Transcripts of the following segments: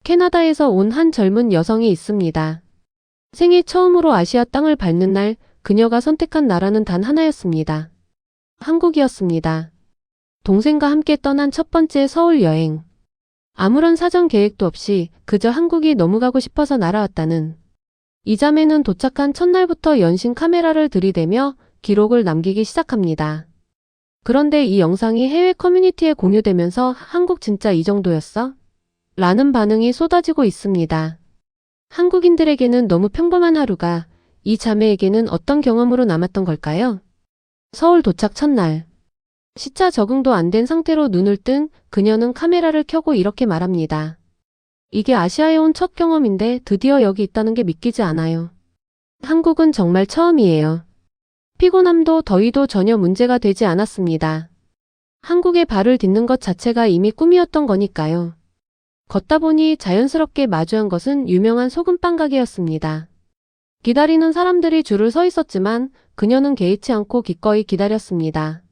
캐나다에서 온 한 젊은 여성이 있습니다. 생애 처음으로 아시아 땅을 밟는 날 그녀가 선택한 나라는 단 하나였습니다. 한국이었습니다. 동생과 함께 떠난 첫 번째 서울 여행. 아무런 사전 계획도 없이 그저 한국이 너무 가고 싶어서 날아왔다는. 이 자매는 도착한 첫날부터 연신 카메라를 들이대며 기록을 남기기 시작합니다. 그런데 이 영상이 해외 커뮤니티에 공유되면서 한국 진짜 이 정도였어? 라는 반응이 쏟아지고 있습니다. 한국인들에게는 너무 평범한 하루가 이 자매에게는 어떤 경험으로 남았던 걸까요? 서울 도착 첫날. 시차 적응도 안 된 상태로 눈을 뜬 그녀는 카메라를 켜고 이렇게 말합니다. 이게 아시아에 온 첫 경험인데 드디어 여기 있다는 게 믿기지 않아요. 한국은 정말 처음이에요. 피곤함도 더위도 전혀 문제가 되지 않았습니다. 한국에 발을 딛는 것 자체가 이미 꿈이었던 거니까요. 걷다 보니 자연스럽게 마주한 것은 유명한 소금빵 가게였습니다. 기다리는 사람들이 줄을 서 있었지만 그녀는 개의치 않고 기꺼이 기다렸습니다.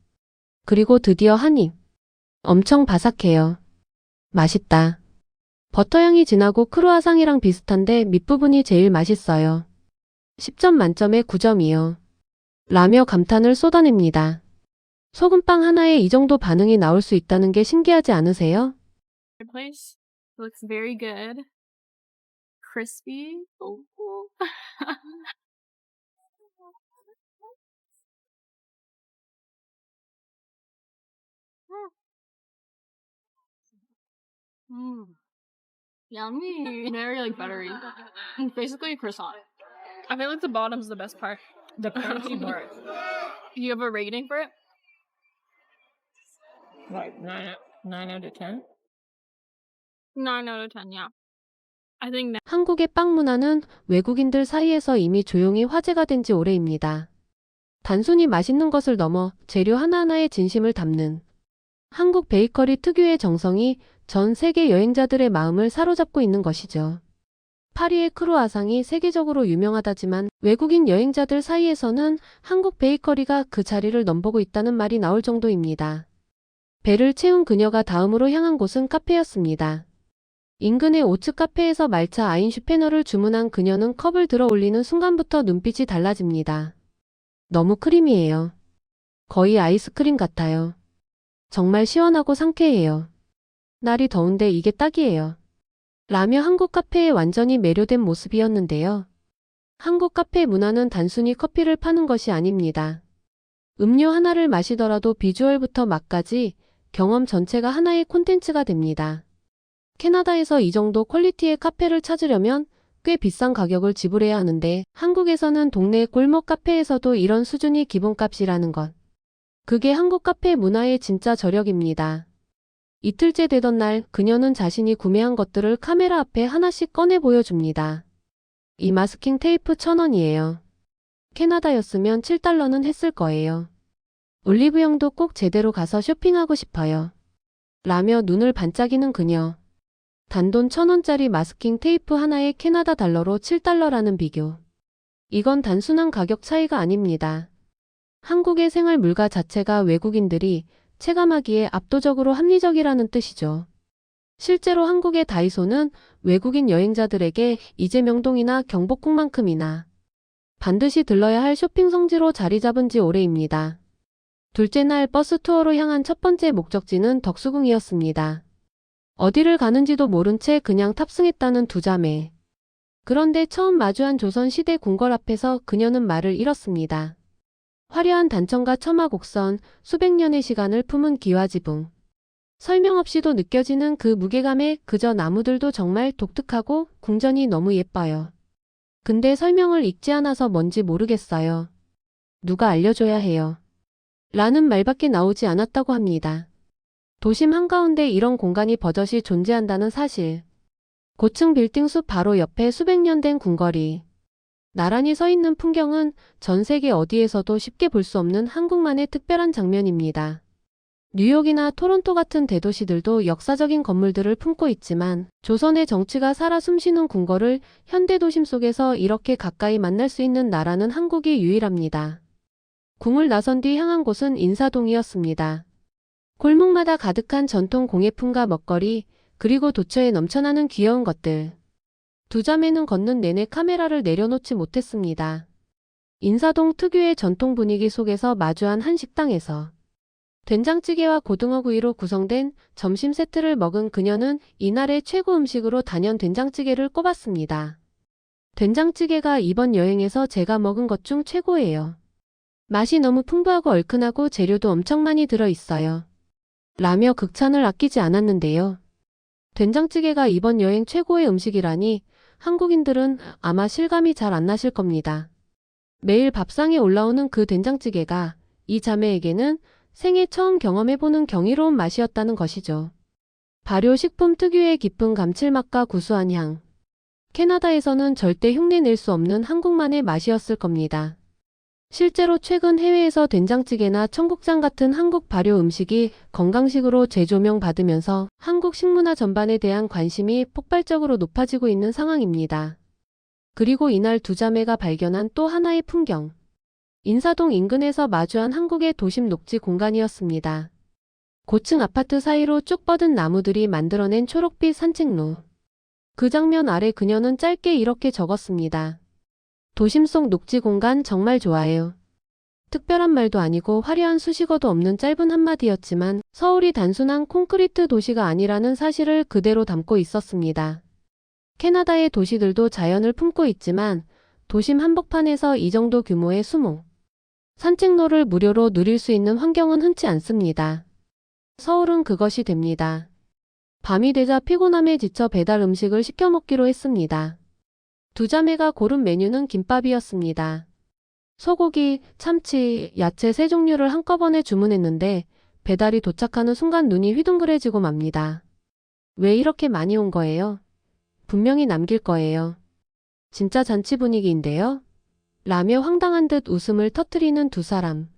그리고 드디어 한 입. 엄청 바삭해요. 맛있다. 버터향이 진하고 크루아상이랑 비슷한데 밑부분이 제일 맛있어요. 10점 만점에 9점이요. 라며 감탄을 쏟아냅니다. 소금빵 하나에 이 정도 반응이 나올 수 있다는 게 신기하지 않으세요? Place looks very good. Crispy. Oh. Mm. Yummy. Very like buttery. It's basically a croissant. I feel like the bottom's the best part. The crunchy part. Do you have a rating for it? Like nine out of 10? 9 out of 10, yeah. I think that 한국의 빵 문화는 외국인들 사이에서 이미 조용히 화제가 된 지 오래입니다. 단순히 맛있는 것을 넘어 재료 하나하나에 진심을 담는 한국 베이커리 특유의 정성이 전 세계 여행자들의 마음을 사로잡고 있는 것이죠. 파리의 크루아상이 세계적으로 유명하다지만 외국인 여행자들 사이에서는 한국 베이커리가 그 자리를 넘보고 있다는 말이 나올 정도입니다. 배를 채운 그녀가 다음으로 향한 곳은 카페였습니다. 인근의 오츠 카페에서 말차 아인슈페너를 주문한 그녀는 컵을 들어 올리는 순간부터 눈빛이 달라집니다. 너무 크리미해요. 거의 아이스크림 같아요. 정말 시원하고 상쾌해요. 날이 더운데 이게 딱이에요. 라며 한국 카페에 완전히 매료된 모습이었는데요. 한국 카페 문화는 단순히 커피를 파는 것이 아닙니다. 음료 하나를 마시더라도 비주얼부터 맛까지 경험 전체가 하나의 콘텐츠가 됩니다. 캐나다에서 이 정도 퀄리티의 카페를 찾으려면 꽤 비싼 가격을 지불해야 하는데 한국에서는 동네 골목 카페에서도 이런 수준이 기본값이라는 것. 그게 한국 카페 문화의 진짜 저력입니다. 이틀째 되던 날 그녀는 자신이 구매한 것들을 카메라 앞에 하나씩 꺼내 보여줍니다. 이 마스킹 테이프 1,000원이에요. 캐나다였으면 7달러는 했을 거예요. 올리브영도 꼭 제대로 가서 쇼핑하고 싶어요. 라며 눈을 반짝이는 그녀. 단돈 1,000원짜리 마스킹 테이프 하나에 캐나다 달러로 7달러라는 비교. 이건 단순한 가격 차이가 아닙니다. 한국의 생활 물가 자체가 외국인들이 체감하기에 압도적으로 합리적이라는 뜻이죠. 실제로 한국의 다이소는 외국인 여행자들에게 이재명동이나 경복궁만큼이나 반드시 들러야 할 쇼핑 성지로 자리 잡은 지 오래입니다. 둘째 날 버스 투어로 향한 첫 번째 목적지는 덕수궁이었습니다. 어디를 가는지도 모른 채 그냥 탑승했다는 두 자매. 그런데 처음 마주한 조선시대 궁궐 앞에서 그녀는 말을 잃었습니다. 화려한 단청과 처마곡선, 수백 년의 시간을 품은 기와지붕. 설명 없이도 느껴지는 그 무게감에 그저 나무들도 정말 독특하고 궁전이 너무 예뻐요. 근데 설명을 읽지 않아서 뭔지 모르겠어요. 누가 알려줘야 해요. 라는 말밖에 나오지 않았다고 합니다. 도심 한가운데 이런 공간이 버젓이 존재한다는 사실. 고층 빌딩 숲 바로 옆에 수백 년 된 궁궐이. 나란히 서 있는 풍경은 전 세계 어디에서도 쉽게 볼 수 없는 한국만의 특별한 장면입니다. 뉴욕이나 토론토 같은 대도시들도 역사적인 건물들을 품고 있지만 조선의 정치가 살아 숨쉬는 궁궐을 현대 도심 속에서 이렇게 가까이 만날 수 있는 나라는 한국이 유일합니다. 궁을 나선 뒤 향한 곳은 인사동이었습니다. 골목마다 가득한 전통 공예품과 먹거리, 그리고 도처에 넘쳐나는 귀여운 것들. 두 자매는 걷는 내내 카메라를 내려놓지 못했습니다. 인사동 특유의 전통 분위기 속에서 마주한 한 식당에서 된장찌개와 고등어구이로 구성된 점심 세트를 먹은 그녀는 이날의 최고 음식으로 단연 된장찌개를 꼽았습니다. 된장찌개가 이번 여행에서 제가 먹은 것 중 최고예요. 맛이 너무 풍부하고 얼큰하고 재료도 엄청 많이 들어있어요. 라며 극찬을 아끼지 않았는데요. 된장찌개가 이번 여행 최고의 음식이라니 한국인들은 아마 실감이 잘 안 나실 겁니다. 매일 밥상에 올라오는 그 된장찌개가 이 자매에게는 생애 처음 경험해보는 경이로운 맛이었다는 것이죠. 발효식품 특유의 깊은 감칠맛과 구수한 향. 캐나다에서는 절대 흉내낼 수 없는 한국만의 맛이었을 겁니다. 실제로 최근 해외에서 된장찌개나 청국장 같은 한국 발효 음식이 건강식으로 재조명받으면서 한국 식문화 전반에 대한 관심이 폭발적으로 높아지고 있는 상황입니다. 그리고 이날 두 자매가 발견한 또 하나의 풍경. 인사동 인근에서 마주한 한국의 도심 녹지 공간이었습니다. 고층 아파트 사이로 쭉 뻗은 나무들이 만들어낸 초록빛 산책로. 그 장면 아래 그녀는 짧게 이렇게 적었습니다. 도심 속 녹지 공간 정말 좋아해요. 특별한 말도 아니고 화려한 수식어도 없는 짧은 한마디였지만 서울이 단순한 콘크리트 도시가 아니라는 사실을 그대로 담고 있었습니다. 캐나다의 도시들도 자연을 품고 있지만 도심 한복판에서 이 정도 규모의 수목, 산책로를 무료로 누릴 수 있는 환경은 흔치 않습니다. 서울은 그것이 됩니다. 밤이 되자 피곤함에 지쳐 배달 음식을 시켜 먹기로 했습니다. 두 자매가 고른 메뉴는 김밥이었습니다. 소고기, 참치, 야채 3종류를 한꺼번에 주문했는데 배달이 도착하는 순간 눈이 휘둥그레지고 맙니다. 왜 이렇게 많이 온 거예요? 분명히 남길 거예요. 진짜 잔치 분위기인데요? 라며 황당한 듯 웃음을 터뜨리는 두 사람.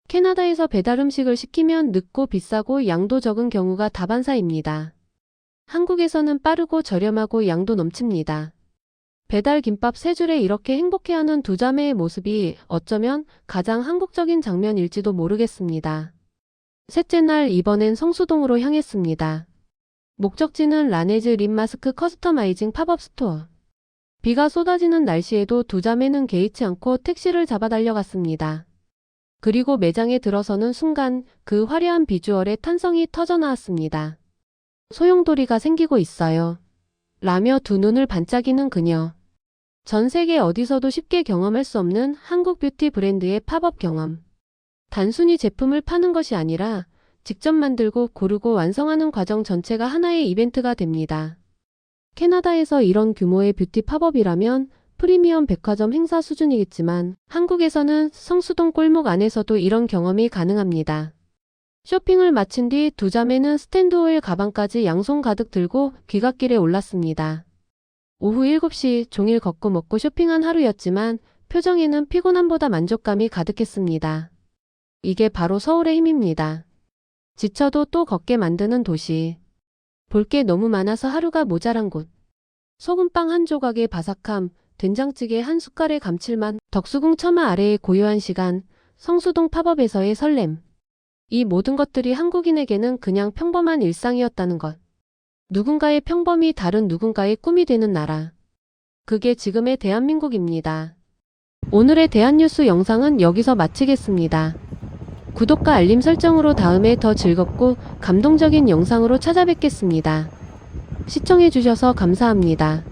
캐나다에서 배달 음식을 시키면 늦고 비싸고 양도 적은 경우가 다반사입니다. 한국에서는 빠르고 저렴하고 양도 넘칩니다. 배달 김밥 3줄에 이렇게 행복해하는 두 자매의 모습이 어쩌면 가장 한국적인 장면일지도 모르겠습니다. 셋째 날 이번엔 성수동으로 향했습니다. 목적지는 라네즈 립 마스크 커스터마이징 팝업 스토어. 비가 쏟아지는 날씨에도 두 자매는 개의치 않고 택시를 잡아 달려갔습니다. 그리고 매장에 들어서는 순간 그 화려한 비주얼에 탄성이 터져나왔습니다. 소용돌이가 생기고 있어요. 라며 두 눈을 반짝이는 그녀. 전 세계 어디서도 쉽게 경험할 수 없는 한국 뷰티 브랜드의 팝업 경험. 단순히 제품을 파는 것이 아니라 직접 만들고 고르고 완성하는 과정 전체가 하나의 이벤트가 됩니다. 캐나다에서 이런 규모의 뷰티 팝업이라면 프리미엄 백화점 행사 수준이겠지만 한국에서는 성수동 골목 안에서도 이런 경험이 가능합니다. 쇼핑을 마친 뒤 두 자매는 스탠드 오일 가방까지 양손 가득 들고 귀갓길에 올랐습니다. 오후 7시 종일 걷고 먹고 쇼핑한 하루였지만 표정에는 피곤함보다 만족감이 가득했습니다. 이게 바로 서울의 힘입니다. 지쳐도 또 걷게 만드는 도시. 볼 게 너무 많아서 하루가 모자란 곳. 소금빵 한 조각의 바삭함, 된장찌개 한 숟갈의 감칠맛, 덕수궁 처마 아래의 고요한 시간, 성수동 팝업에서의 설렘. 이 모든 것들이 한국인에게는 그냥 평범한 일상이었다는 것. 누군가의 평범이 다른 누군가의 꿈이 되는 나라. 그게 지금의 대한민국입니다. 오늘의 대한뉴스 영상은 여기서 마치겠습니다. 구독과 알림 설정으로 다음에 더 즐겁고 감동적인 영상으로 찾아뵙겠습니다. 시청해주셔서 감사합니다.